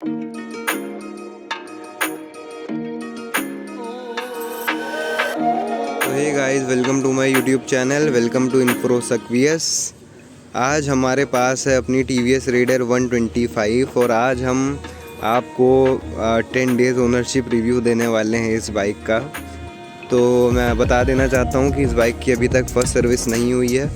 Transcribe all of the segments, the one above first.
तो hey guys, welcome to my YouTube channel, welcome to इन्फ्रो सक्वियस। आज हमारे पास है अपनी TVS रेडर 125 और आज हम आपको 10 डेज़ ओनरशिप रिव्यू देने वाले हैं इस बाइक का। तो मैं बता देना चाहता हूँ कि इस बाइक की अभी तक फर्स्ट सर्विस नहीं हुई है।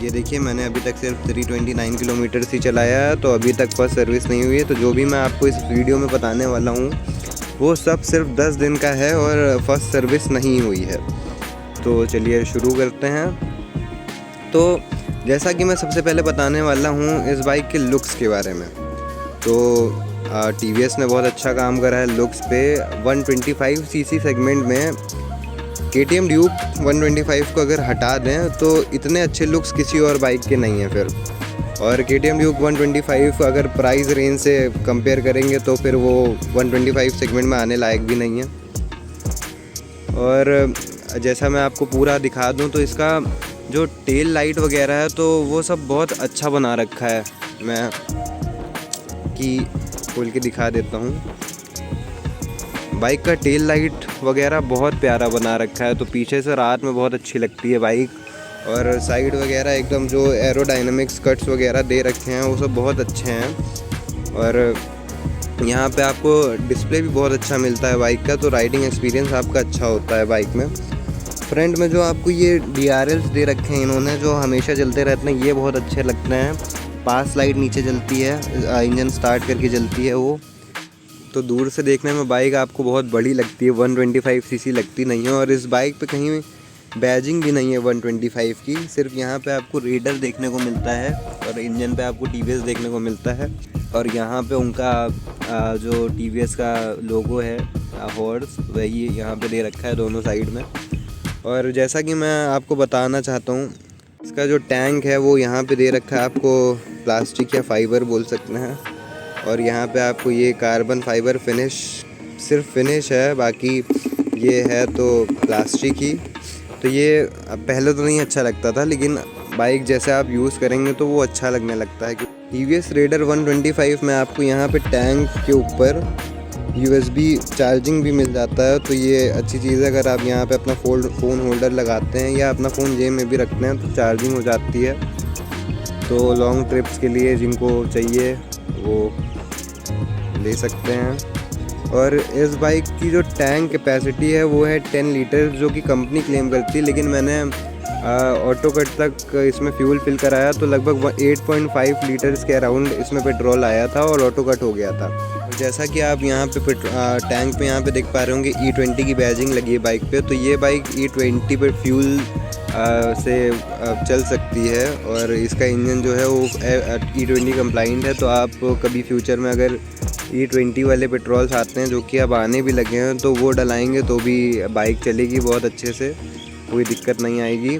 ये देखिए, मैंने अभी तक सिर्फ 329 किलोमीटर ही चलाया है, तो अभी तक फर्स्ट सर्विस नहीं हुई है। तो जो भी मैं आपको इस वीडियो में बताने वाला हूँ वो सब सिर्फ 10 दिन का है और फर्स्ट सर्विस नहीं हुई है। तो चलिए शुरू करते हैं। तो जैसा कि मैं सबसे पहले बताने वाला हूँ इस बाइक के लुक्स के बारे में। तो TVS ने बहुत अच्छा काम करा है लुक्स पे। 125 सीसी सेगमेंट में KTM ड्यूक 125 को अगर हटा दें तो इतने अच्छे लुक्स किसी और बाइक के नहीं हैं फिर। और KTM ड्यूक 125 अगर प्राइस रेंज से कंपेयर करेंगे तो फिर वो 125 सेगमेंट में आने लायक भी नहीं है। और जैसा मैं आपको पूरा दिखा दूं तो इसका जो टेल लाइट वगैरह है तो वो सब बहुत अच्छा बना रखा है। मैं कि खोल के दिखा देता हूँ। बाइक का टेल लाइट वगैरह बहुत प्यारा बना रखा है, तो पीछे से रात में बहुत अच्छी लगती है बाइक। और साइड वगैरह एकदम जो एरोडायनामिक्स कट्स वगैरह दे रखे हैं वो सब बहुत अच्छे हैं। और यहाँ पे आपको डिस्प्ले भी बहुत अच्छा मिलता है बाइक का, तो राइडिंग एक्सपीरियंस आपका अच्छा होता है बाइक में। फ्रंट में जो आपको ये DRLs दे रखे हैं इन्होंने, जो हमेशा चलते रहते हैं, ये बहुत अच्छे लगते हैं। पास लाइट नीचे जलती है, इंजन स्टार्ट करके जलती है वो। तो दूर से देखने में बाइक आपको बहुत बड़ी लगती है, 125 सीसी लगती नहीं है। और इस बाइक पे कहीं बैजिंग भी नहीं है 125 की, सिर्फ यहाँ पे आपको रेडर देखने को मिलता है और इंजन पे आपको TVS देखने को मिलता है। और यहाँ पे उनका जो TVS का लोगो है हॉर्स, वही यहाँ पे दे रखा है दोनों साइड में। और जैसा कि मैं आपको बताना चाहता हूँ, इसका जो टैंक है वो यहाँ पे दे रखा है, आपको प्लास्टिक या फाइबर बोल सकते हैं। और यहाँ पे आपको ये कार्बन फाइबर फिनिश, सिर्फ फिनिश है, बाकी ये है तो प्लास्टिक ही। तो ये पहले तो नहीं अच्छा लगता था, लेकिन बाइक जैसे आप यूज़ करेंगे तो वो अच्छा लगने लगता है। TVS रेडर 125 में आपको यहाँ पे टैंक के ऊपर USB चार्जिंग भी मिल जाता है, तो ये अच्छी चीज़ है। अगर आप यहाँ पे अपना फ़ोन होल्डर लगाते हैं या अपना फ़ोन जेब में भी रखते हैं तो चार्जिंग हो जाती है। तो लॉन्ग ट्रिप्स के लिए जिनको चाहिए वो ले सकते हैं। और इस बाइक की जो टैंक कैपेसिटी है वो है 10 लीटर, जो कि कंपनी क्लेम करती है, लेकिन मैंने ऑटो कट तक इसमें फ्यूल फिल कराया तो लगभग 8.5 लीटर्स के अराउंड इसमें पेट्रोल आया था और ऑटो कट हो गया था। और जैसा कि आप यहाँ पे टैंक पे यहाँ पे देख पा रहे होंगे, E20 की बैजिंग लगी है बाइक पे। तो ये बाइक E20 पे फ्यूल से चल सकती है और इसका इंजन जो है वो E20 कंप्लाइंट है। तो आप कभी फ्यूचर में अगर E20 वाले पेट्रोल्स आते हैं, जो कि अब आने भी लगे हैं, तो वो डलाएंगे तो भी बाइक चलेगी बहुत अच्छे से, कोई दिक्कत नहीं आएगी।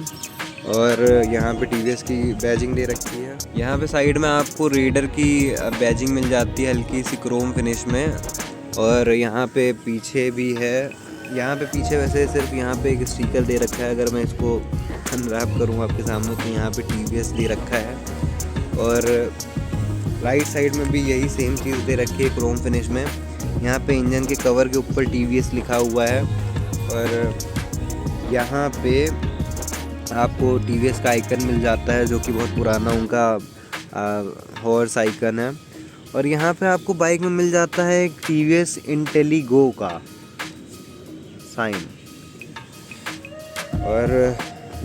और यहाँ पे TVS की बैजिंग दे रखी है। यहाँ पे साइड में आपको रेडर की बैजिंग मिल जाती है हल्की सी क्रोम फिनिश में। और यहाँ पे पीछे भी है, यहाँ पे पीछे वैसे सिर्फ यहाँ पे एक स्टिकर दे रखा है। अगर मैं इसको अनरैप करूँ आपके सामने तो यहाँ पे TVS दे रखा है। और राइट साइड में भी यही सेम चीज़ दे रखी है क्रोम फिनिश में। यहाँ पे इंजन के कवर के ऊपर TVS लिखा हुआ है। और यहाँ पे आपको TVS का आइकन मिल जाता है, जो कि बहुत पुराना उनका हॉर्स आइकन है। और यहाँ पे आपको बाइक में मिल जाता है एक TVS इंटेलिगो का साइन। और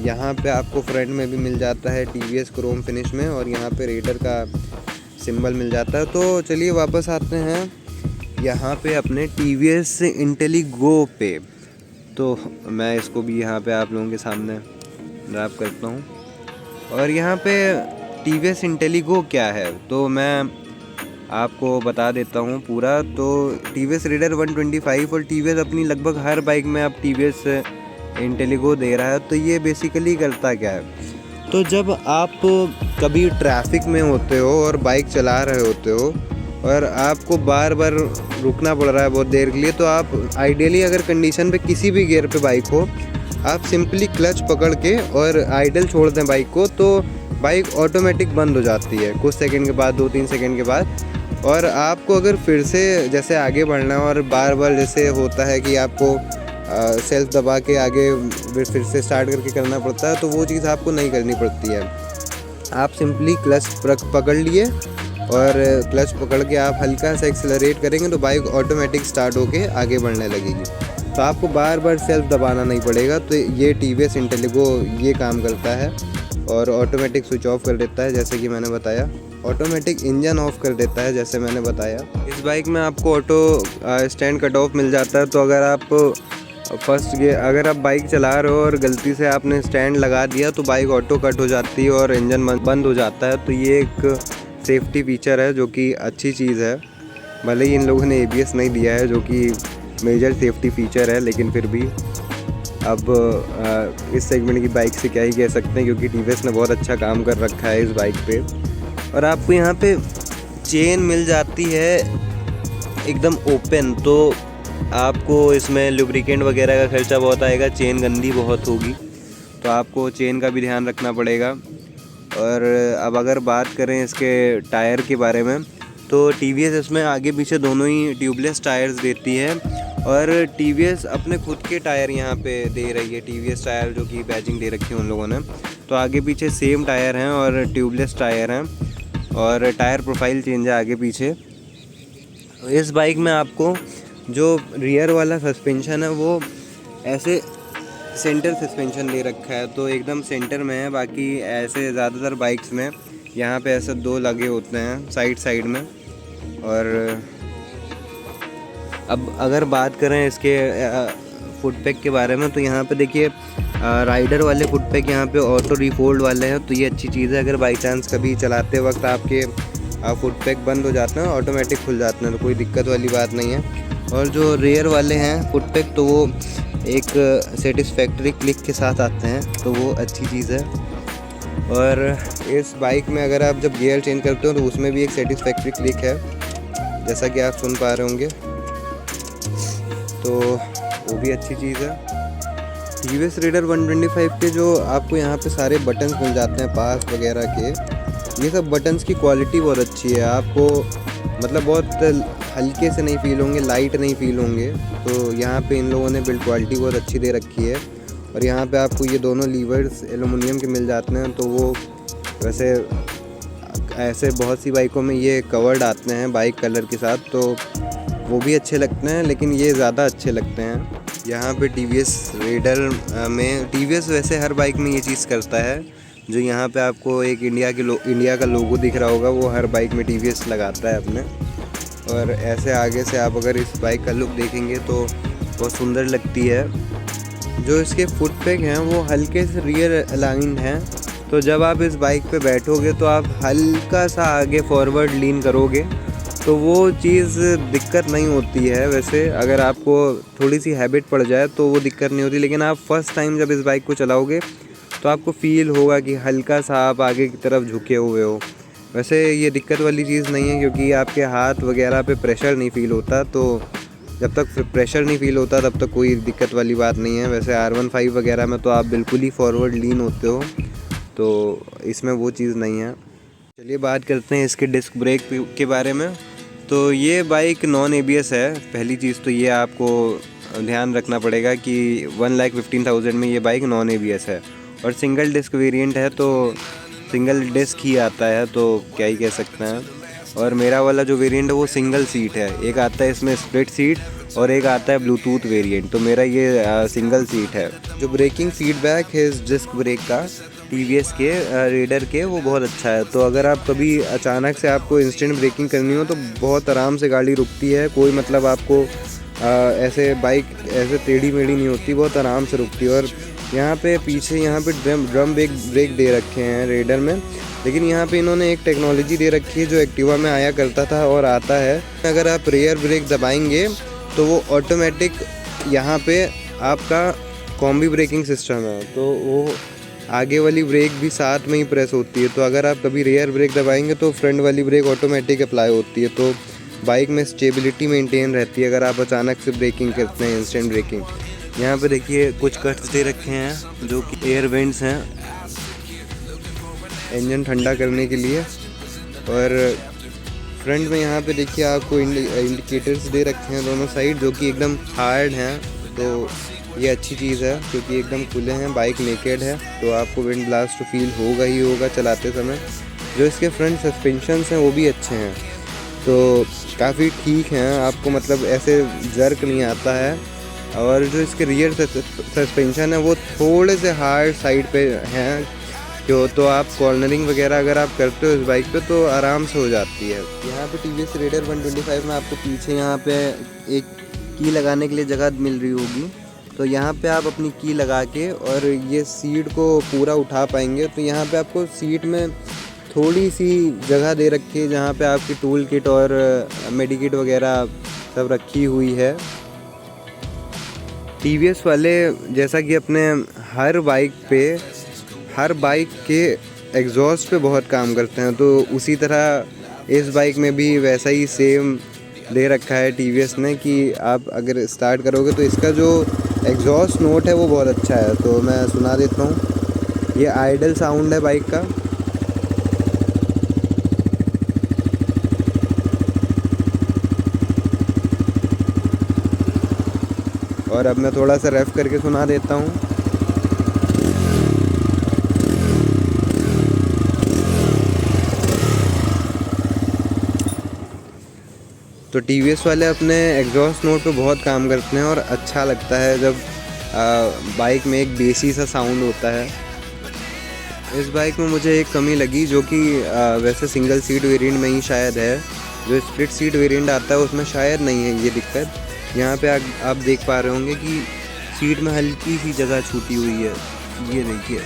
यहाँ पे आपको फ्रंट में भी मिल जाता है TVS क्रोम फिनिश में, और यहाँ पे रेडर का सिंबल मिल जाता है। तो चलिए वापस आते हैं यहाँ पे अपने TVS इंटेलिगो पे। तो मैं इसको भी यहाँ पे आप लोगों के सामने रैप करता हूँ। और यहाँ पे TVS इंटेलिगो क्या है तो मैं आपको बता देता हूँ पूरा। तो TVS रेडर 125 और TVS अपनी लगभग हर बाइक में अब TVS इंटेलिगो दे रहा है। तो ये बेसिकली करता क्या है, तो जब आप कभी ट्रैफिक में होते हो और बाइक चला रहे होते हो और आपको बार बार रुकना पड़ रहा है बहुत देर के लिए, तो आप आइडियली अगर कंडीशन पे किसी भी गियर पे बाइक हो, आप सिंपली क्लच पकड़ के और आइडल छोड़ दें बाइक को, तो बाइक ऑटोमेटिक बंद हो जाती है कुछ सेकंड के बाद, 2-3 सेकंड के बाद। और आपको अगर फिर से जैसे आगे बढ़ना है और बार बार जैसे होता है कि आपको सेल्फ दबा के आगे फिर से स्टार्ट करके करना पड़ता है, तो वो चीज़ आपको नहीं करनी पड़ती है। आप सिंपली क्लच पकड़ लिए और क्लच पकड़ के आप हल्का सा एक्सेलरेट करेंगे तो बाइक ऑटोमेटिक स्टार्ट होके आगे बढ़ने लगेगी। तो आपको बार बार सेल्फ दबाना नहीं पड़ेगा। तो ये TVS इंटेलिगो ये काम करता है और ऑटोमेटिक स्विच ऑफ कर देता है जैसे कि मैंने बताया, ऑटोमेटिक इंजन ऑफ कर देता है जैसे मैंने बताया। इस बाइक में आपको ऑटो स्टैंड कट ऑफ मिल जाता है। तो अगर आप अगर आप बाइक चला रहे हो और गलती से आपने स्टैंड लगा दिया तो बाइक ऑटो कट हो जाती है और इंजन बंद हो जाता है। तो ये एक सेफ्टी फीचर है जो कि अच्छी चीज़ है। भले ही इन लोगों ने ABS नहीं दिया है जो कि मेजर सेफ्टी फीचर है, लेकिन फिर भी अब इस सेगमेंट की बाइक से क्या ही कह सकते हैं, क्योंकि TVS ने बहुत अच्छा काम कर रखा है इस बाइक पे। और आपको यहाँ पे चेन मिल जाती है एकदम ओपन, तो आपको इसमें लुब्रिकेंट वगैरह का खर्चा बहुत आएगा, चेन गंदी बहुत होगी, तो आपको चेन का भी ध्यान रखना पड़ेगा। और अब अगर बात करें इसके टायर के बारे में, तो TVS इसमें आगे पीछे दोनों ही ट्यूबलेस टायर्स देती है। और TVS अपने खुद के टायर यहाँ पे दे रही है, TVS टायर जो कि बैजिंग दे रखी है उन लोगों ने। तो आगे पीछे सेम टायर हैं और ट्यूबलेस टायर हैं और टायर प्रोफाइल चेंज है आगे पीछे। इस बाइक में आपको जो रियर वाला सस्पेंशन है वो ऐसे सेंटर सस्पेंशन दे रखा है, तो एकदम सेंटर में है। बाकी ऐसे ज़्यादातर बाइक्स में यहाँ पे ऐसे 2 लगे होते हैं साइड में। और अब अगर बात करें इसके फुट पैक के बारे में, तो यहाँ पे देखिए राइडर वाले फुट पैक यहाँ पे ऑटो रिफोल्ड वाले हैं। तो ये अच्छी चीज़ है, अगर बाई चांस कभी चलाते वक्त आपके फुट पैक बंद हो जाते हैं, ऑटोमेटिक खुल जाते हैं, तो कोई दिक्कत वाली बात नहीं है। और जो रेयर वाले हैं फुट पैक, तो वो एक सेटिस्फैक्ट्री क्लिक के साथ आते हैं, तो वो अच्छी चीज़ है। और इस बाइक में अगर आप जब गियर चेंज करते हो तो उसमें भी एक सेटिस्फैक्ट्री क्लिक है, जैसा कि आप सुन पा रहे होंगे, तो वो भी अच्छी चीज़ है। TVS Raider 125 के जो आपको यहाँ पे सारे बटन्स मिल जाते हैं पास वगैरह के, ये सब बटन्स की क्वालिटी बहुत अच्छी है। आपको मतलब बहुत हल्के से नहीं फील होंगे, लाइट नहीं फील होंगे। तो यहाँ पे इन लोगों ने बिल्ड क्वालिटी बहुत अच्छी दे रखी है। और यहाँ पे आपको ये दोनों लीवर्स एलुमिनियम के मिल जाते हैं, तो वो वैसे ऐसे बहुत सी बाइकों में ये कवर्ड आते हैं बाइक कलर के साथ, तो वो भी अच्छे लगते हैं, लेकिन ये ज़्यादा अच्छे लगते हैं। यहाँ पे TVS Raider में TVS वैसे हर बाइक में ये चीज़ करता है, जो यहाँ पे आपको एक इंडिया का लोगो दिख रहा होगा, वो हर बाइक में TVS लगाता है अपने। और ऐसे आगे से आप अगर इस बाइक का लुक देखेंगे तो बहुत सुंदर लगती है। जो इसके फुट पैक हैं वो हल्के से रियर अलाइंड हैं, तो जब आप इस बाइक पे बैठोगे तो आप हल्का सा आगे फॉरवर्ड लीन करोगे तो वो चीज़ दिक्कत नहीं होती है। वैसे अगर आपको थोड़ी सी हैबिट पड़ जाए तो वो दिक्कत नहीं होती, लेकिन आप फर्स्ट टाइम जब इस बाइक को चलाओगे तो आपको फील होगा कि हल्का सा आप आगे की तरफ झुके हुए हो। वैसे ये दिक्कत वाली चीज़ नहीं है, क्योंकि आपके हाथ वगैरह पे प्रेशर नहीं फ़ील होता, तो जब तक प्रेशर नहीं फ़ील होता तब तक कोई दिक्कत वाली बात नहीं है। वैसे R15 वगैरह में तो आप बिल्कुल ही फॉरवर्ड लीन होते हो, तो इसमें वो चीज़ नहीं है। चलिए बात करते हैं इसके डिस्क ब्रेक के बारे में। तो ये बाइक नॉन ABS है। पहली चीज़ तो ये आपको ध्यान रखना पड़ेगा कि 1,15,000 में ये बाइक नॉन ABS है और सिंगल डिस्क वेरिएंट है, तो सिंगल डिस्क ही आता है, तो क्या ही कह सकते हैं। और मेरा वाला जो वेरिएंट है वो सिंगल सीट है, एक आता है इसमें स्प्लिट सीट और एक आता है ब्लूटूथ वेरिएंट, तो मेरा ये सिंगल सीट है। जो ब्रेकिंग फीडबैक है इस डिस्क ब्रेक का TVS के रेडर के, वो बहुत अच्छा है। तो अगर आप कभी अचानक से आपको इंस्टेंट ब्रेकिंग करनी हो तो बहुत आराम से गाड़ी रुकती है, कोई मतलब आपको ऐसे बाइक ऐसे टेढ़ी मेढ़ी नहीं होती, बहुत आराम से रुकती है। और यहाँ पे पीछे यहाँ पे ड्रम ब्रेक दे रखे हैं रेडर में, लेकिन यहाँ पे इन्होंने एक टेक्नोलॉजी दे रखी है जो एक्टिवा में आया करता था और आता है। अगर आप रेयर ब्रेक दबाएंगे तो वो ऑटोमेटिक यहाँ पे आपका कॉम्बी ब्रेकिंग सिस्टम है, तो वो आगे वाली ब्रेक भी साथ में ही प्रेस होती है। तो अगर आप कभी रेयर ब्रेक दबाएंगे तो फ्रंट वाली ब्रेक ऑटोमेटिक अप्लाई होती है, तो बाइक में स्टेबिलिटी मेंटेन रहती है अगर आप अचानक से ब्रेकिंग करते हैं, इंस्टेंट ब्रेकिंग। यहाँ पे देखिए कुछ कट्स दे रखे हैं जो कि एयर वेंट्स हैं इंजन ठंडा करने के लिए। और फ्रंट में यहाँ पे देखिए आपको इंडिकेटर्स दे रखे हैं दोनों साइड, जो कि एकदम हार्ड हैं। तो ये अच्छी चीज़ है क्योंकि एकदम खुले हैं, बाइक नेकेड है, तो आपको विंड ब्लास्ट फील होगा ही होगा चलाते समय। जो इसके फ्रंट सस्पेंशंस हैं वो भी अच्छे हैं, तो काफ़ी ठीक हैं, आपको मतलब ऐसे जर्क नहीं आता है। और जो इसके रियर सस्पेंशन है वो थोड़े से हार्ड साइड पे हैं, जो तो आप कॉर्नरिंग वगैरह अगर आप करते हो इस बाइक पे तो आराम से हो जाती है। यहाँ पे TVS रेडर 125 में आपको पीछे यहाँ पे एक की लगाने के लिए जगह मिल रही होगी, तो यहाँ पे आप अपनी की लगा के और ये सीट को पूरा उठा पाएंगे। तो यहाँ पे आपको सीट में थोड़ी सी जगह दे रखी है जहाँ पे आपकी टूल किट और मेडिकिट वगैरह सब रखी हुई है। TVS वाले जैसा कि अपने हर बाइक के एग्जॉस्ट पे बहुत काम करते हैं, तो उसी तरह इस बाइक में भी वैसा ही सेम दे रखा है TVS ने कि आप अगर स्टार्ट करोगे तो इसका जो एग्जॉस्ट नोट है वो बहुत अच्छा है। तो मैं सुना देता हूँ, ये आइडल साउंड है बाइक का। और अब मैं थोड़ा सा रेफ करके सुना देता हूँ। तो TVS वाले अपने एग्जॉस्ट नोट पे बहुत काम करते हैं और अच्छा लगता है जब बाइक में एक बेसी सा साउंड होता है। इस बाइक में मुझे एक कमी लगी जो कि वैसे सिंगल सीट वेरिएंट में ही शायद है, जो स्प्लिट सीट वेरिएंट आता है उसमें शायद नहीं है ये दिक्कत। यहाँ पे आप देख पा रहे होंगे कि सीट में हल्की सी जगह छूटी हुई है, ये देखिए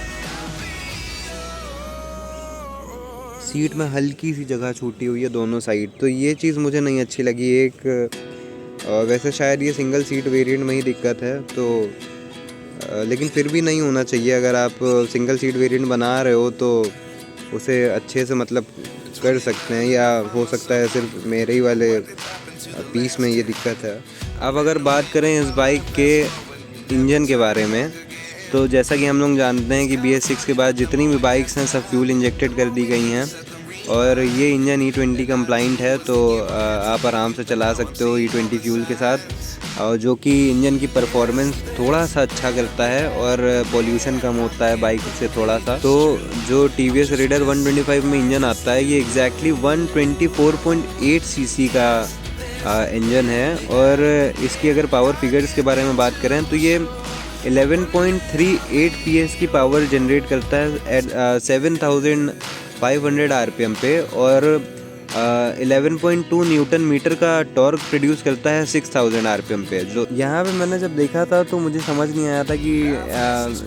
सीट में हल्की सी जगह छूटी हुई है दोनों साइड, तो ये चीज़ मुझे नहीं अच्छी लगी। एक वैसे शायद ये सिंगल सीट वेरिएंट में ही दिक्कत है, तो लेकिन फिर भी नहीं होना चाहिए। अगर आप सिंगल सीट वेरिएंट बना रहे हो तो उसे अच्छे से मतलब कर सकते हैं, या हो सकता है सिर्फ मेरे ही वाले पीस में ये दिक्कत है। अब अगर बात करें इस बाइक के इंजन के बारे में, तो जैसा कि हम लोग जानते हैं कि BS6 के बाद जितनी भी बाइक्स हैं सब फ्यूल इंजेक्टेड कर दी गई हैं, और ये इंजन E20 कंप्लाइंट है, तो आप आराम से चला सकते हो E20 फ्यूल के साथ, और जो कि इंजन की परफॉर्मेंस थोड़ा सा अच्छा करता है और पोल्यूशन कम होता है बाइक से थोड़ा सा। तो जो TVS रेडर 125 में इंजन आता है ये एग्जैक्टली 124.8 cc का इंजन है, और इसकी अगर पावर फिगर्स के बारे में बात करें तो ये 11.38 PS की पावर जनरेट करता है एट 7500 RPM पे, और 11.2 न्यूटन मीटर का टॉर्क प्रोड्यूस करता है 6000 RPM पे। जो यहाँ पे मैंने जब देखा था तो मुझे समझ नहीं आया था कि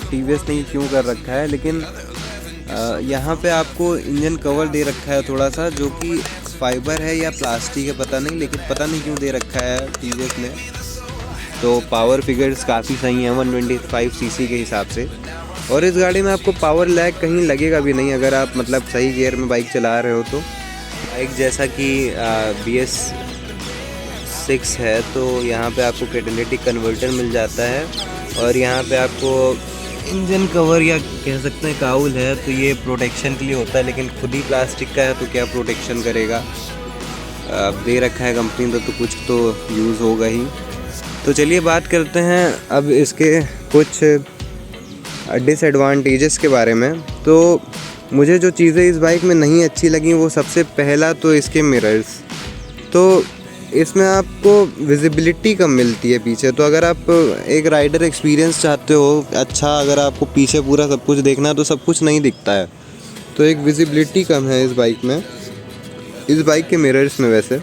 TVS ने क्यों कर रखा है, लेकिन यहाँ पे आपको इंजन कवर दे रखा है थोड़ा सा, जो कि फाइबर है या प्लास्टिक है पता नहीं, लेकिन पता नहीं क्यों दे रखा है TVS ने। तो पावर फिगर्स काफ़ी सही हैं 125 cc के हिसाब से, और इस गाड़ी में आपको पावर लैग कहीं लगेगा भी नहीं अगर आप मतलब सही गियर में बाइक चला रहे हो। तो बाइक जैसा कि BS6 है तो यहाँ पे आपको कैटालिटिक कन्वर्टर मिल जाता है, और यहाँ पे आपको इंजन कवर या कह सकते हैं काउल है, तो ये प्रोटेक्शन के लिए होता है, लेकिन खुद ही प्लास्टिक का है तो क्या प्रोटेक्शन करेगा। अब दे रखा है कंपनी तो कुछ तो यूज़ होगा ही। तो चलिए बात करते हैं अब इसके कुछ डिसएडवांटेजेस के बारे में। तो मुझे जो चीज़ें इस बाइक में नहीं अच्छी लगी वो सबसे पहला तो इसके मिरर्स, तो इसमें आपको विजिबिलिटी कम मिलती है पीछे। तो अगर आप एक राइडर एक्सपीरियंस चाहते हो अच्छा, अगर आपको पीछे पूरा सब कुछ देखना है तो सब कुछ नहीं दिखता है, तो एक विजिबिलिटी कम है इस बाइक में, इस बाइक के मिरर्स में वैसे।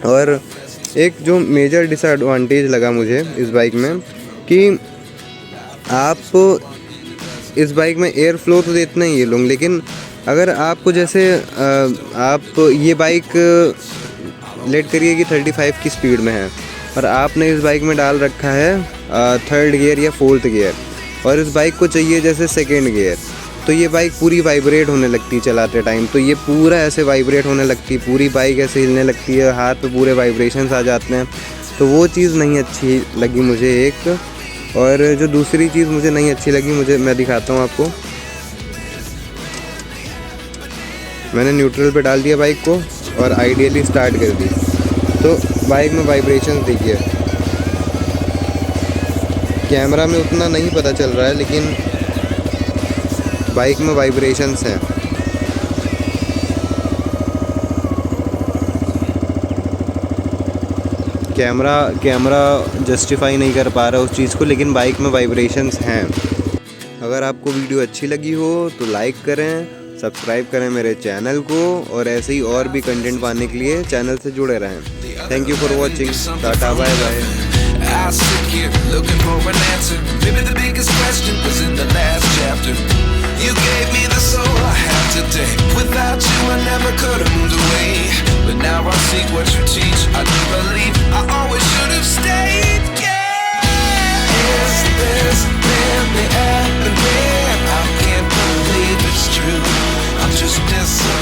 और एक जो मेजर डिसएडवांटेज लगा मुझे इस बाइक में कि आप इस बाइक में एयर फ्लो तो देते हैं ये लोग, लेकिन अगर आपको जैसे आप ये बाइक लेट करिए कि 35 की स्पीड में है और आपने इस बाइक में डाल रखा है 3rd गियर या 4th गियर, और इस बाइक को चाहिए जैसे 2nd गियर, तो ये बाइक पूरी वाइब्रेट होने लगती है चलाते टाइम। तो ये पूरा ऐसे वाइब्रेट होने लगती है, पूरी बाइक ऐसे हिलने लगती है, हाथ पे पूरे वाइब्रेशंस आ जाते हैं। तो वो चीज़ नहीं अच्छी लगी मुझे एक। और जो दूसरी चीज़ मुझे नहीं अच्छी लगी, मैं दिखाता हूँ आपको। मैंने न्यूट्रल पे डाल दिया बाइक को और आइडियली स्टार्ट कर दी, तो बाइक में वाइब्रेशंस देखिए। कैमरा में उतना नहीं पता चल रहा है, लेकिन बाइक में वाइब्रेशंस हैं। कैमरा जस्टिफाई नहीं कर पा रहा उस चीज़ को, लेकिन बाइक में वाइब्रेशंस हैं। अगर आपको वीडियो अच्छी लगी हो तो लाइक करें, सब्सक्राइब करें मेरे चैनल को, और ऐसे ही और भी कंटेंट पाने के लिए चैनल से जुड़े रहें। Thank you for watching. Tata bye bye. I sit here looking for an answer. Maybe the biggest question was in the last chapter. You gave me the soul I have today. Without you I never could have moved away. But now I see what you teach. I do believe I always should have stayed. Yeah. Is this really happening? I can't believe it's true. I'm just missing